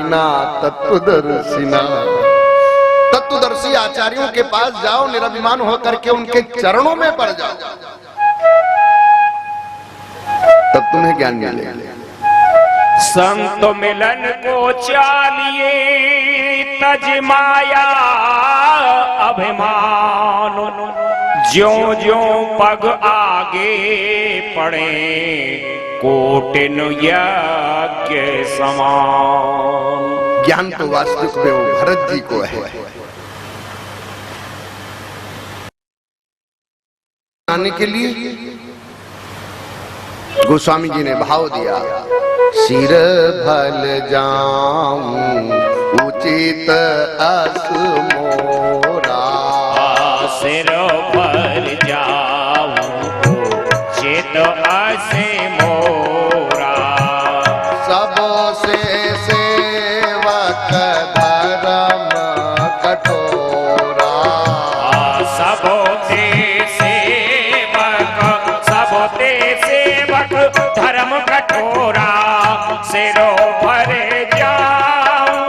ज्ञानिना तत्वदर्शिना। तत्वदर्शी आचार्यों के पास जाओ, निरभिमान होकर के उनके चरणों में पड़ जाओ, तब तुम्हें ज्ञान मिलेगा। संत मिलन को चालिए तज माया अभिमान, ज्यों ज्यों पग आगे पड़े कोटिन यज्ञ समान। ज्ञान तो वास्तविक में वो भरत जी को है। आने के लिए गोस्वामी जी ने भाव दिया, सिर भल जाऊं उचित अस मोरा, सिर भल जाऊं उचित अस मोरा, सबसे सेवक धर्म कठोरा, सबते सेवक धर्म कठोरा, सिरो भर जाऊं,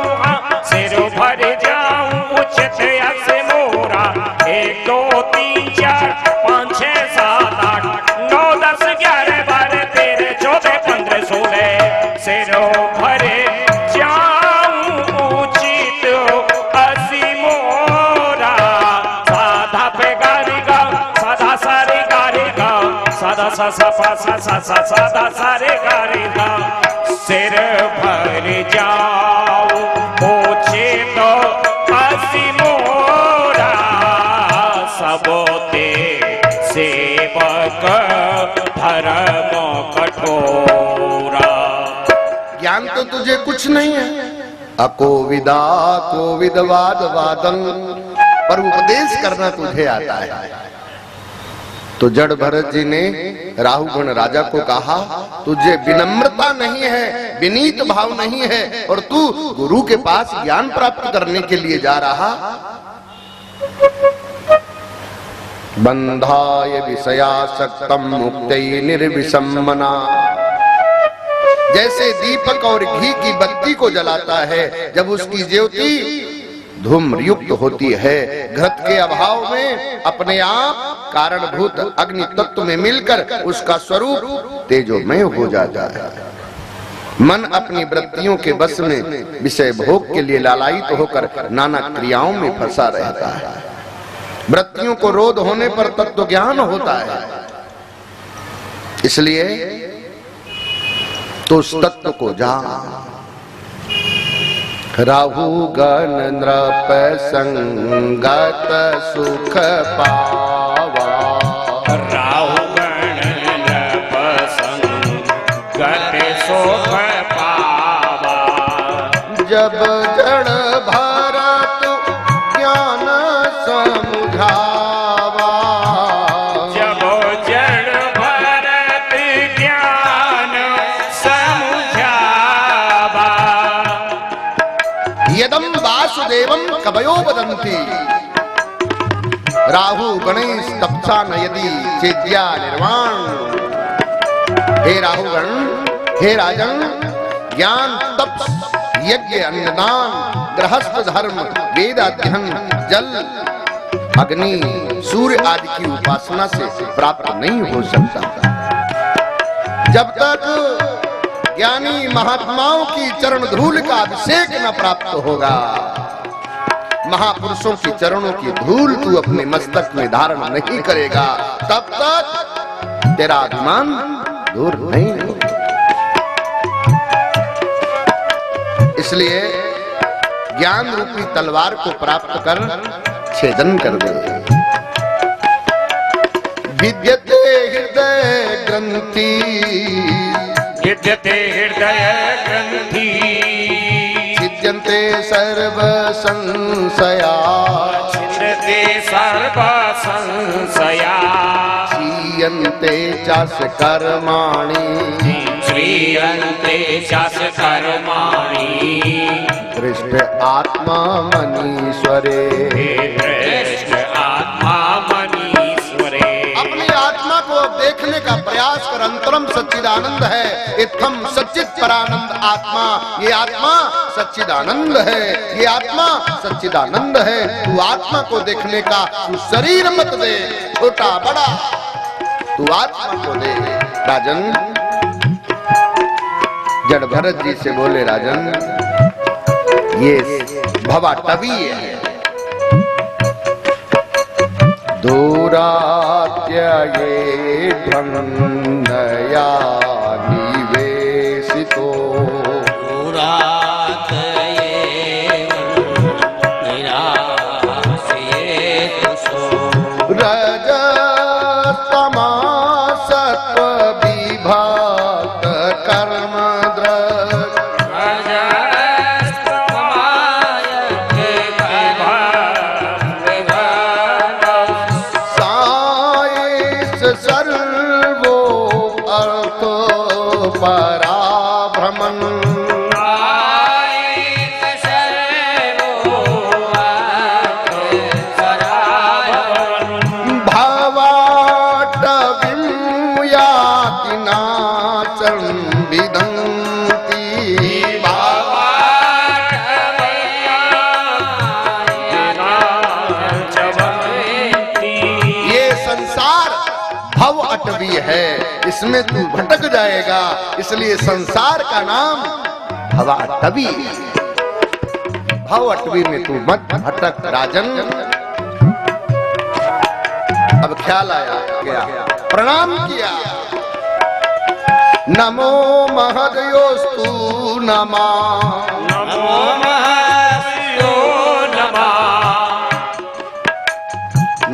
सिरो भर जाऊं उचित अस मोरा। 1 2 3 4 5 6 7 8 9 10 11 12 13 14 15 16, सिरो भर जाऊं उचित असी मोरा। साधा पे गारी गा, साधा सारे गारी गा, साधा सा सा पा सा सा सा साधा सारे गारी गा, सिर भर जाओ पूछे तो असी मोरा, सबोते सेवक धर्म कठोरा। ज्ञान तो तुझे कुछ नहीं है, अकोविदा कोविद वाद वादन, पर उपदेश करना तुझे आता है। तो जड़ भरत जी ने राहुगण राजा को कहा, तुझे विनम्रता नहीं है, विनीत भाव नहीं है, और तू गुरु के पास ज्ञान प्राप्त करने के लिए जा रहा। बंधाय विषयासक्तम मुक्तये निर्विषम्मना, जैसे दीपक और घी की बत्ती को जलाता है, जब उसकी ज्योति धूम्र युक्त होती है, घृत के अभाव में अपने आप कारणभूत अग्नि तत्व में मिलकर उसका स्वरूप तेजोमय हो जाता है। मन अपनी वृत्तियों के बस में विषय भोग के लिए लालायित होकर नाना क्रियाओं में फंसा रहता है। वृत्तियों को रोध होने पर तत्व ज्ञान होता है। इसलिए तो उस तत्व को जान। राहु गण नृप संगत सुख पावा, राहु गण नृप संगत सुख पावा, जब जड़ भरत ज्ञान समुझावा, जब जड़ भरत ज्ञान समुझावा, यदम वासुदेवम कवयो वदन्ति, राहु गणेश तपसा नयति चेद्या निर्वाण। हे राहुगण, हे राजन, ज्ञान तप यज्ञ अन्नदान गृहस्थ धर्म वेद अध्ययन जल अग्नि सूर्य आदि की उपासना से प्राप्त नहीं हो सकता। जब तक ज्ञानी महात्माओं की चरण धूल का अभिषेक न प्राप्त होगा, महापुरुषों की चरणों की धूल तू अपने मस्तक में धारण नहीं करेगा, तब तक तेरा अभिमान दूर नहीं होगा। इसलिए ज्ञान रूपी तलवार को प्राप्त कर छेदन कर दे। विद्यते हृदय ग्रंथि, विद्यते हृदय ग्रंथि, छिद्यन्ते सर्व संशया, छिद्यते सर्व संशया, क्षीयन्ते चास कर्माणि, क्षीयन्ते चास कर्माणि, दृष्ट आत्मा मनीश्वरे, दृष्ट आत्मा मनीश्वरे। अपनी आत्मा को देखने का प्रयास कर, अंतरम सच्चिदानंद है, इत्थम सच्चित परानंद आत्मा, ये आत्मा सच्चिदानंद है, ये आत्मा सच्चिदानंद है। तू आत्मा को देखने का, तू शरीर मत दे, छोटा बड़ा, तू आत्मा को दे। राजन जड़ भरत जी से बोले, राजन ये भवाटवी है, दूरात्यये ध्वन्नया निवेशितो, दूरात्यये निराशयेतु सो, रजस्तमा सत्व विभक्त कर्म द्रग, सर्वो अर्थो पराभ्रमन्, भवाटवीं याति नाचं विदन्ति, ये संसार भव अटवी है, इसमें तू भटक जाएगा, इसलिए संसार का नाम भवा अटवी है। भव अटवी में तू मत भटक राजन। अब ख्याल आया गया, प्रणाम किया, नमो महदयोस्तु नमा, नमो महदयो नमा,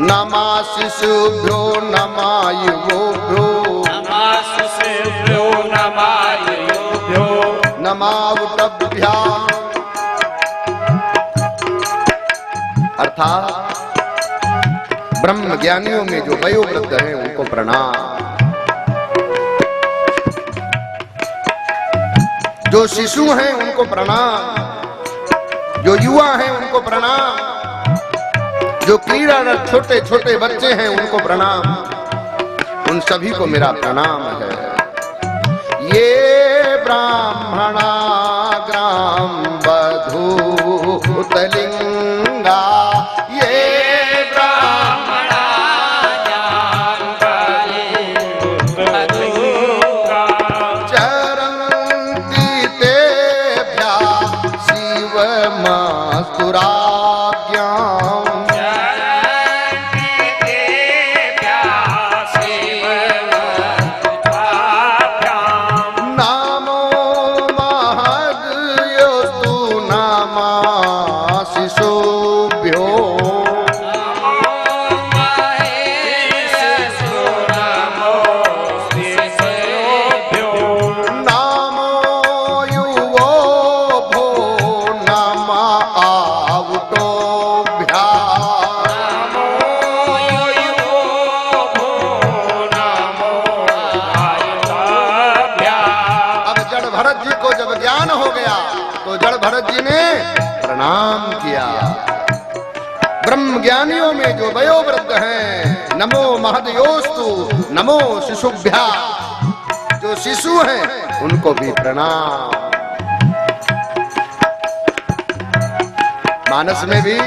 नमा शिशुभ्यो नमा युवोभ्यो, नमा शिशुभ्यो नमा युवोभ्यो, नमा उटभ्याम्। अर्थात ब्रह्म ज्ञानियों में जो वयोवृद्ध हैं उनको प्रणाम, जो शिशु हैं उनको प्रणाम, जो युवा हैं उनको प्रणाम, जो क्रीड़ारत छोटे छोटे बच्चे हैं उनको प्रणाम, उन सभी को मेरा प्रणाम है। ये ब्राह्मणा ग्राम बधूतलिंगा, ये ब्राह्मणा ग्राम बधूतलिंगा, चरन्ति तेभ्यः शिवमस्तुराज्ञाम्, शिशुभ्यो नामो युवोभ्यो नमा आवुटोभ्याम्, अब जड़ भरत जी को जब ज्ञान हो गया तो जड़ भरत जी ने प्रणाम किया। ब्रह्म ज्ञानियों में जो वयोवृद्ध हैं, नमो महदयोस्तु, नमो शिशुभ्या, जो शिशु हैं उनको भी प्रणाम। मानस में भी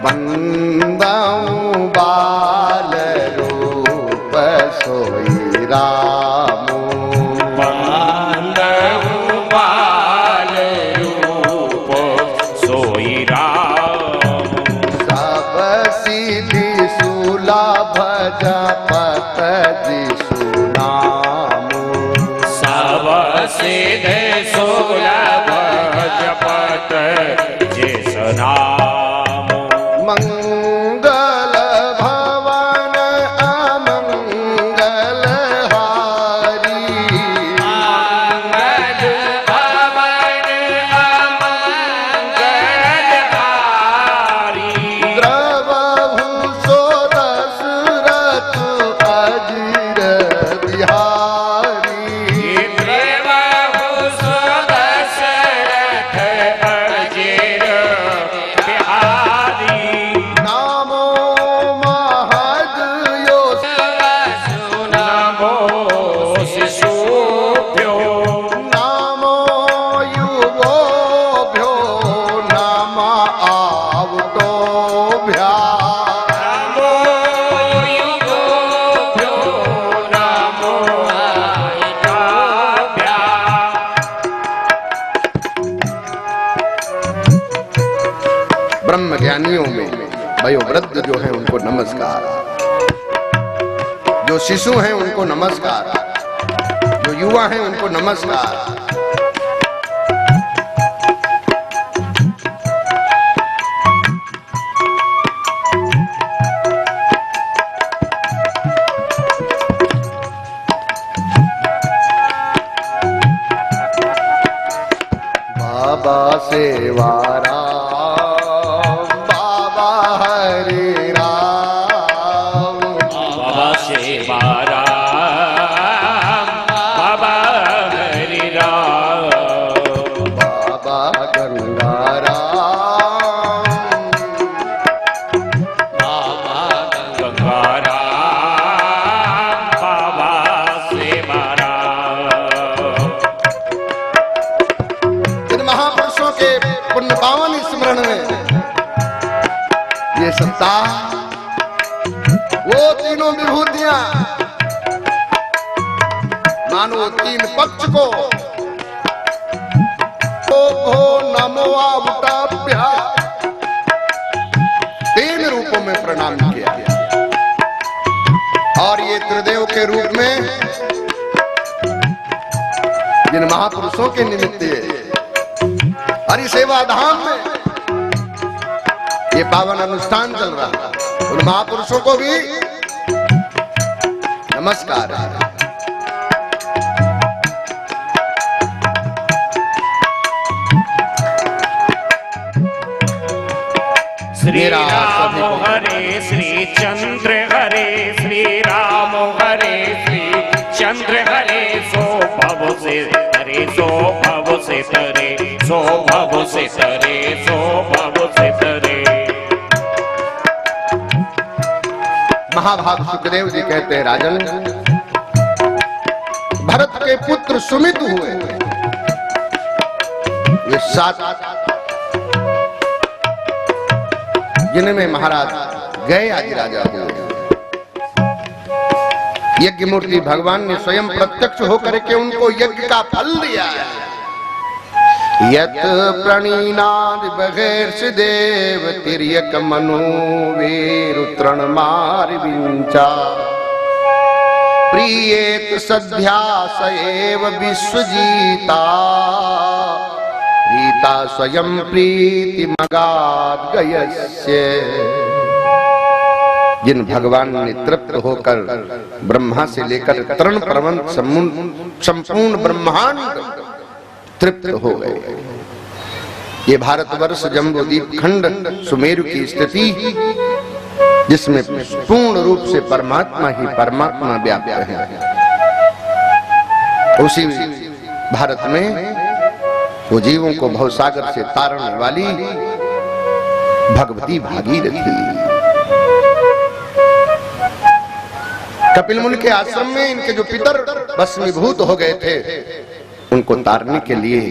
बंदाऊं बाल रूप सोई रामो, जपत जिसुनामो, सब सिद्ध सुलभ जपत जिस नाम, मंगल भवन अमंगल हारी, मंगल भवन अमंगल हारी, द्रवहु सो दशरथ अजीर बिहारी, द्रवहु सो दशरथ अजीर बिहारी, रामो युगोऽभ्यो रामो आयिकाभ्याम्। ब्रह्म ज्ञानियों में वयोवृद्ध जो हैं उनको नमस्कार, जो शिशु हैं उनको नमस्कार, जो युवा हैं उनको नमस्कार। बाबा सेवाराम बाबा हरे राम, बाबा सेवाराम बाबा हरि राम, बाबा गंगाराम बाबा गंगाराम बाबा सेवाराम। इन महापुरुषों के पुण्य पावन स्मरण में ये सप्ताह वो तीनों विभूतियां मानो तीन पक्ष को भो नमो आवताभ्या तीन रूपों में प्रणाम किया, और ये त्रिदेव के रूप में जिन महापुरुषों के निमित्त हरि सेवा धाम में ये पावन अनुष्ठान चल रहा है, उन महापुरुषों को भी नमस्कार है। श्री राम हरे श्री चंद्र हरे, श्री राम हरे श्री चंद्र हरे, सो भव से तरे, सो भव से तरे, सो भव से तरे, सो भव से तरे। महाभाग सुखदेव जी कहते हैं, राजन भरत के पुत्र सुमित हुए, ये 7 जिनमें महाराज गए आदि राजा हुए। यज्ञ मूर्ति भगवान ने स्वयं प्रत्यक्ष होकर के उनको यज्ञ का फल दिया है। यत प्रणीनाद बगैर्ष देव तिर्यक मनु वीर तृण मार विंचा, प्रियेत सध्यास एव विश्वजीता, रीता स्वयं प्रीति मगाद गयस्य। जिन भगवान ने तृप्त होकर ब्रह्मा से लेकर तृण पर्वत संपूर्ण ब्रह्मांड तृप्त हो गए। ये भारतवर्ष जम्बूद्वीप खंड सुमेरु की स्थिति, जिसमें पूर्ण रूप से परमात्मा ही परमात्मा व्याप्त है, उसी भारत में वो जीवों को भवसागर से तारने वाली भगवती भागीरथी। कपिल मुनि के आश्रम में इनके जो पितर भस्मीभूत हो गए थे, उनको तारने के लिए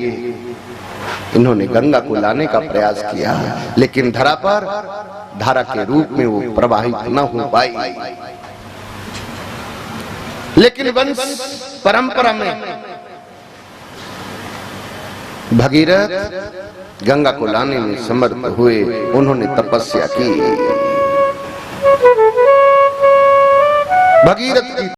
इन्होंने गंगा को लाने का प्रयास किया, लेकिन धरा पर धारा के रूप में वो प्रवाहित न हो पाई। लेकिन वंश परंपरा में भगीरथ गंगा को लाने में समर्थ हुए, उन्होंने तपस्या की। भगीरथ की